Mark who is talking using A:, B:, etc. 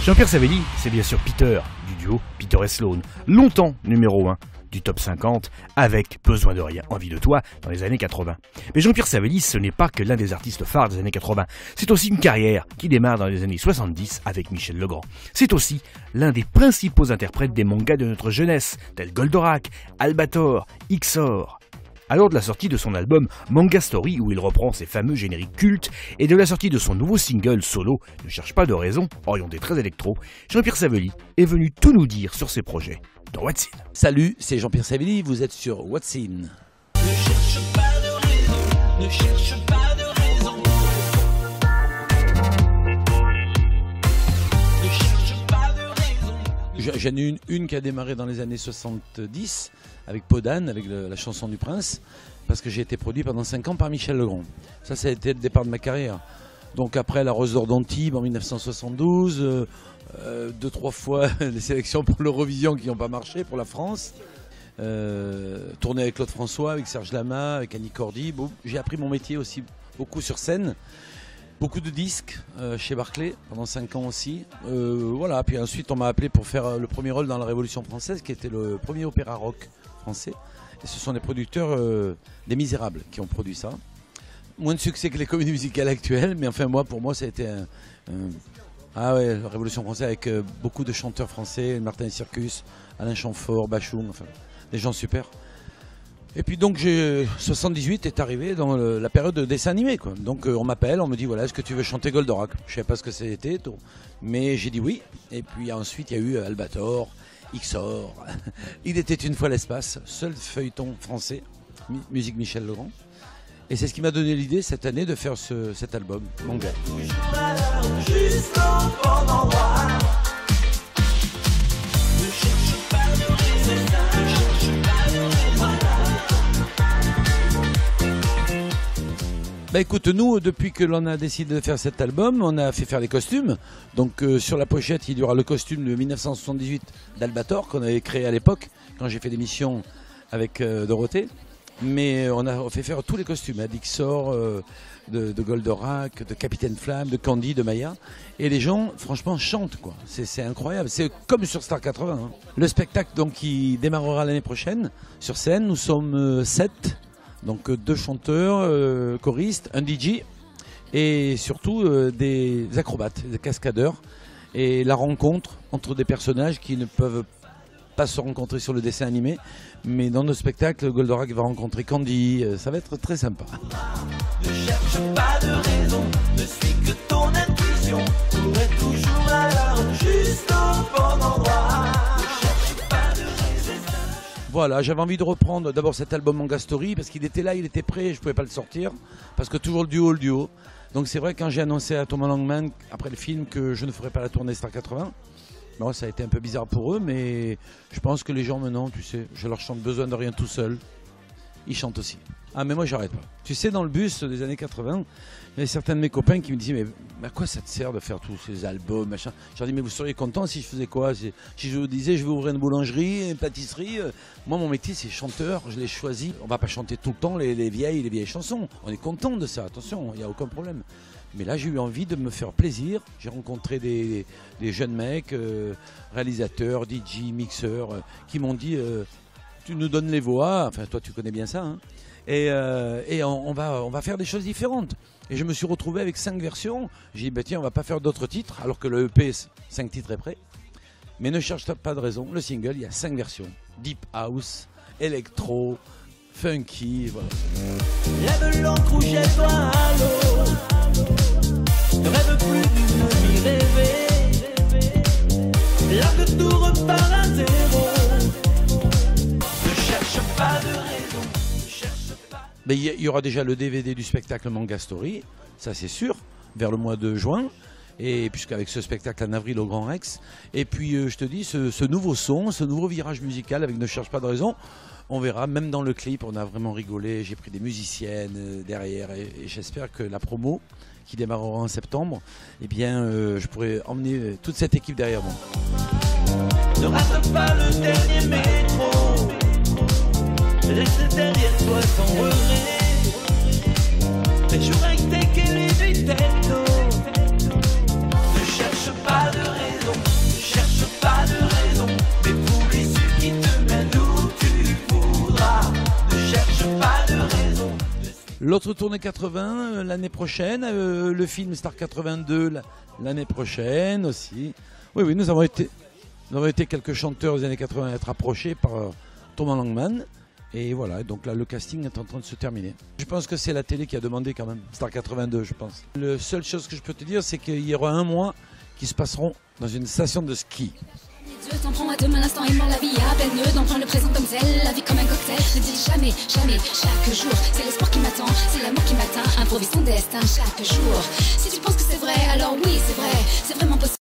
A: Jean-Pierre Savelli, c'est bien sûr Peter, du duo Peter et Sloan, longtemps numéro 1 du top 50, avec Besoin de rien, envie de toi, dans les années 80. Mais Jean-Pierre Savelli, ce n'est pas que l'un des artistes phares des années 80, c'est aussi une carrière qui démarre dans les années 70 avec Michel Legrand. C'est aussi l'un des principaux interprètes des mangas de notre jeunesse, tels Goldorak, Albator, Ixor. Alors de la sortie de son album Manga Story, où il reprend ses fameux génériques cultes, et de la sortie de son nouveau single solo, Ne cherche pas de raison, orienté très électro, Jean-Pierre Savelli est venu tout nous dire sur ses projets dans What's In.
B: Salut, c'est Jean-Pierre Savelli, vous êtes sur What's In.
C: Ne cherche pas de raison, ne cherche pas de raison. Ne cherche pas de raison.
B: J'en ai une qui a démarré dans les années 70 avec Podane, avec la chanson du Prince, parce que j'ai été produit pendant 5 ans par Michel Legrand. Ça a été le départ de ma carrière. Donc après La Rose d'Or d'Antibes en 1972, 2-3 fois les sélections pour l'Eurovision qui n'ont pas marché pour la France. Tourné avec Claude François, avec Serge Lama, avec Annie Cordy. Bon, j'ai appris mon métier aussi beaucoup sur scène. Beaucoup de disques chez Barclay pendant 5 ans aussi. Voilà. Puis ensuite on m'a appelé pour faire le premier rôle dans la Révolution française, qui était le premier opéra rock français. Et ce sont des producteurs des Misérables qui ont produit ça. Moins de succès que les comédies musicales actuelles, mais enfin pour moi ça a été la Révolution française avec beaucoup de chanteurs français, Martin Circus, Alain Chamfort, Bachoum, enfin des gens super. Et puis donc 78 est arrivé dans la période de dessin animé, quoi. Donc on m'appelle, on me dit voilà, est-ce que tu veux chanter Goldorak? Je ne savais pas ce que c'était, mais j'ai dit oui. Et puis ensuite il y a eu Albator, Ixor, Il était une fois l'espace, seul feuilleton français, musique Michel Legrand. Et c'est ce qui m'a donné l'idée cette année de faire cet album, Manga. Bah écoute, nous, depuis que l'on a décidé de faire cet album, on a fait faire les costumes. Donc sur la pochette, il y aura le costume de 1978 d'Albator qu'on avait créé à l'époque, quand j'ai fait l'émission avec Dorothée. Mais on a fait faire tous les costumes, d'Ixor, de Goldorak, de Capitaine Flamme, de Candy, de Maya. Et les gens, franchement, chantent, quoi. C'est incroyable. C'est comme sur Star 80. Hein. Le spectacle, donc, qui démarrera l'année prochaine sur scène. Nous sommes 7, donc 2 chanteurs, choristes, un DJ et surtout des acrobates, des cascadeurs. Et la rencontre entre des personnages qui ne peuvent pas se rencontrer sur le dessin animé, mais dans nos spectacles, Goldorak va rencontrer Candy, ça va être très sympa.
C: Ne cherche pas de raison, ne suis que ton intuition, pour être toujours à l'heure, juste au bon endroit. Ne cherche pas de raison.
B: Voilà, j'avais envie de reprendre d'abord cet album Manga Story, parce qu'il était là, il était prêt, je ne pouvais pas le sortir, parce que toujours le duo. Donc c'est vrai, quand j'ai annoncé à Thomas Langman, après le film, que je ne ferais pas la tournée Star 80, bon, ça a été un peu bizarre pour eux, mais je pense que les gens maintenant, tu sais, je leur chante Besoin de rien tout seul. Ils chantent aussi. Ah, mais moi, j'arrête pas. Tu sais, dans le bus des années 80, il y avait certains de mes copains qui me disaient, mais à quoi ça te sert de faire tous ces albums, machin? Je leur dis, mais vous seriez content si je faisais quoi? Si je vous disais, je vais ouvrir une boulangerie, une pâtisserie. Moi, mon métier, c'est chanteur. Je l'ai choisi. On va pas chanter tout le temps les vieilles chansons. On est content de ça, attention, il n'y a aucun problème. Mais là, j'ai eu envie de me faire plaisir. J'ai rencontré des jeunes mecs, réalisateurs, DJ, mixeurs, qui m'ont dit tu nous donnes les voix. Enfin, toi, tu connais bien ça. Hein. Et on va faire des choses différentes. Et je me suis retrouvé avec 5 versions. J'ai dit tiens, on va pas faire d'autres titres, alors que le EP, 5 titres est prêt. Mais ne cherche pas de raison. Le single, il y a 5 versions. Deep House, Electro, Funky, voilà.
C: Lève l'encre ou jette-toi à l'eau. Ne rêve plus d'une vie rêvée. Là que tout repart à zéro. Ne cherche pas de raison. Ne cherche pas.
B: Mais il y aura déjà le DVD du spectacle Manga Story, ça c'est sûr, vers le mois de juin. Et puisqu'avec ce spectacle en avril au Grand Rex. Et puis je te dis, ce nouveau son, ce nouveau virage musical avec Ne cherche pas de raison, on verra, même dans le clip, on a vraiment rigolé. J'ai pris des musiciennes derrière et j'espère que la promo qui démarrera en septembre, eh bien, je pourrai emmener toute cette équipe derrière moi.
C: Ne rate pas le dernier métro. Laisse derrière toi sans regret. Les jours avec tes et du techno. Ne cherche pas de raison.
B: L'autre tournée 80 l'année prochaine, le film Star 82 l'année prochaine aussi. Oui, nous avons été quelques chanteurs des années 80 à être approchés par Thomas Langman. Et voilà, donc là le casting est en train de se terminer. Je pense que c'est la télé qui a demandé quand même, Star 82 je pense. La seule chose que je peux te dire, c'est qu'il y aura un mois qui se passeront dans une station de ski.
D: Dieu t'en prends à demain, l'instant est mort, la vie à peine d'en prendre le présent comme tel, la vie comme un cocktail. Ne dis jamais, jamais, chaque jour, c'est l'espoir qui m'attend, c'est l'amour qui m'atteint, improvise ton destin chaque jour. Si tu penses que c'est vrai, alors oui, c'est vrai, c'est vraiment possible.